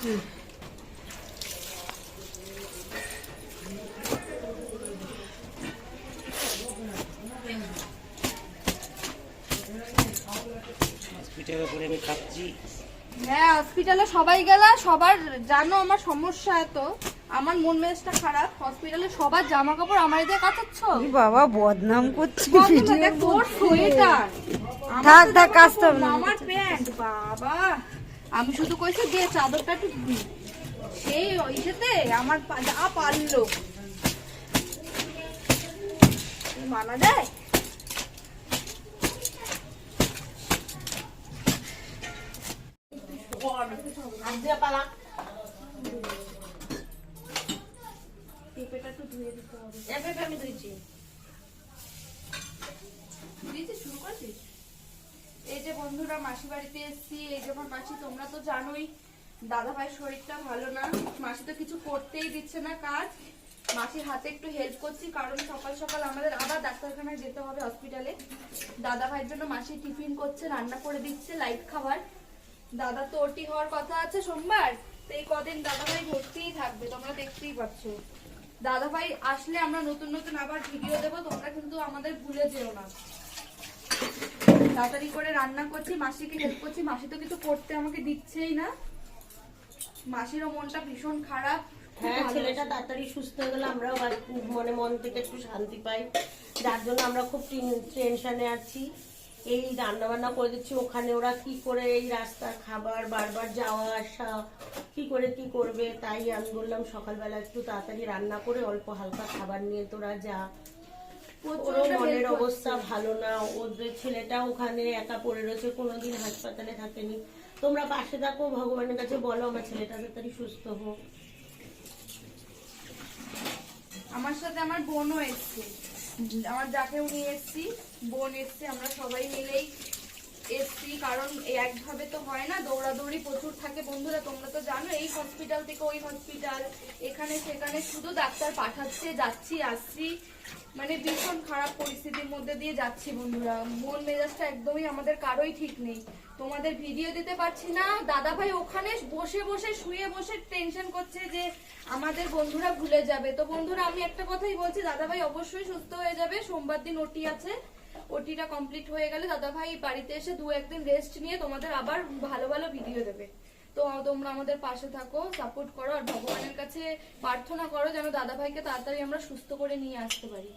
হসপিটালে করে আমি খাচ্ছি। হ্যাঁ হসপিটালে সবাই গেলা, সবার জানো আমার সমস্যা এত, আমার মন মেজাজটা খারাপ। হসপিটালে সবার জামা কাপড় আমার দিয়ে কাচাচ্ছ। বাবা বদনাম করছি। তোর সোয়েটার থাক থাক কাচতে হবে না। আমার প্যান্ট বাবা, আমি শুধু কইছি যে চাদরটা একটু ধুই, সেই ওইটাতে আমার যা পারলো মানা যায়। পেঁপেটা একটু ধুয়ে দিতে হবে। আমি ধুইছি, শুরু করছিস। এই যে বন্ধুরা মাসি বাড়িতে এসেছি, এই যখন মাসি তোমরা তো জানোই দাদা ভাইয়ের শরীরটা ভালো না, মাসি তো কিছু করতেই দিচ্ছে না কাজ। মাসির হাতে একটু হেল্প করছি, কারণ সকাল সকাল আমাদের আবার ডাক্তারখানায় যেতে হবে হসপিটালে। দাদা ভাইয়ের জন্য মাসি টিফিন করছে, রান্না করে দিচ্ছে লাইট খাবার। দাদা তো ওটি হওয়ার কথা আছে সোমবার, তো এই কদিন দাদা ভাই ভর্তিই থাকবে, তোমরা দেখতেই পাচ্ছ। দাদা ভাই আসলে আমরা নতুন নতুন আবার ভিডিও দেবো, তোমরা কিন্তু আমাদের ভুলে যেও না। তাড়াতাড়ি করে রান্না করছি, মাসিকে হেল্প করছি। মাসি তো কিছু করতে আমাকে দিচ্ছেই না, মাসিরও মনটা ভীষণ খারাপ। হ্যাঁ, ছেলেটা তাড়াতাড়ি সুস্থ হয়ে গেলে আমরাও মানে মন থেকে একটু শান্তি পাই, যার জন্য আমরা খুব টেনশনে আছি। এই রান্না বান্না করে দিচ্ছি, ওখানে ওরা কি করে এই রাস্তার খাবার বারবার যাওয়া আসা কি করে কি করবে, তাই আমি বললাম সকালবেলা একটু তাড়াতাড়ি রান্না করে অল্প হালকা খাবার নিয়ে তোরা যা। ওরও মনের অবস্থা ভালো না, ওদের ছেলেটা ওখানে একা পড়ে রয়েছে, কোনোদিন হাসপাতালে থাকেনি। তোমরা পাশে থাকো, ভগবানের কাছে বলো আমার ছেলেটা তাড়াতাড়ি সুস্থ হোক। আমার সাথে আমার বোনও এসছে, আমার যাকেও নিয়ে এসছি, বোন এসছে, আমরা সবাই মিলেই এসছি। কারণ একভাবে তো হয় না, দৌড়াদৌড়ি প্রচুর থাকে বন্ধুরা, তোমরা তো জানো। এই হসপিটাল থেকে ওই হসপিটাল, এখানে সেখানে শুধু ডাক্তার পাঠাচ্ছে, যাচ্ছি আসছি, মানে ভীষণ খারাপ পরিস্থিতির মধ্যে দিয়ে যাচ্ছি বন্ধুরা। মন মেজাজটা একদমই আমাদের কারোই ঠিক নেই, তোমাদের ভিডিও দিতে পারছি না। দাদা ভাই ওখানে বসে বসে শুয়ে বসে টেনশন করছে যে আমাদের বন্ধুরা ভুলে যাবে। তো বন্ধুরা আমি একটা কথাই বলছি, দাদা ভাই অবশ্যই সুস্থ হয়ে যাবে। সোমবার দিন ওটি আছে, ওটিটা কমপ্লিট হয়ে গেলে দাদা ভাই বাড়িতে এসে 2-1 দিন রেস্ট নিয়ে তোমাদের আবার ভালো ভালো ভিডিও দেবে। তো তোমরা আমাদের পাশে থাকো, সাপোর্ট করো, আর ভগবানের কাছে প্রার্থনা করো যেন দাদা ভাইকে তাড়াতাড়ি আমরা সুস্থ করে নিয়ে আসতে পারি।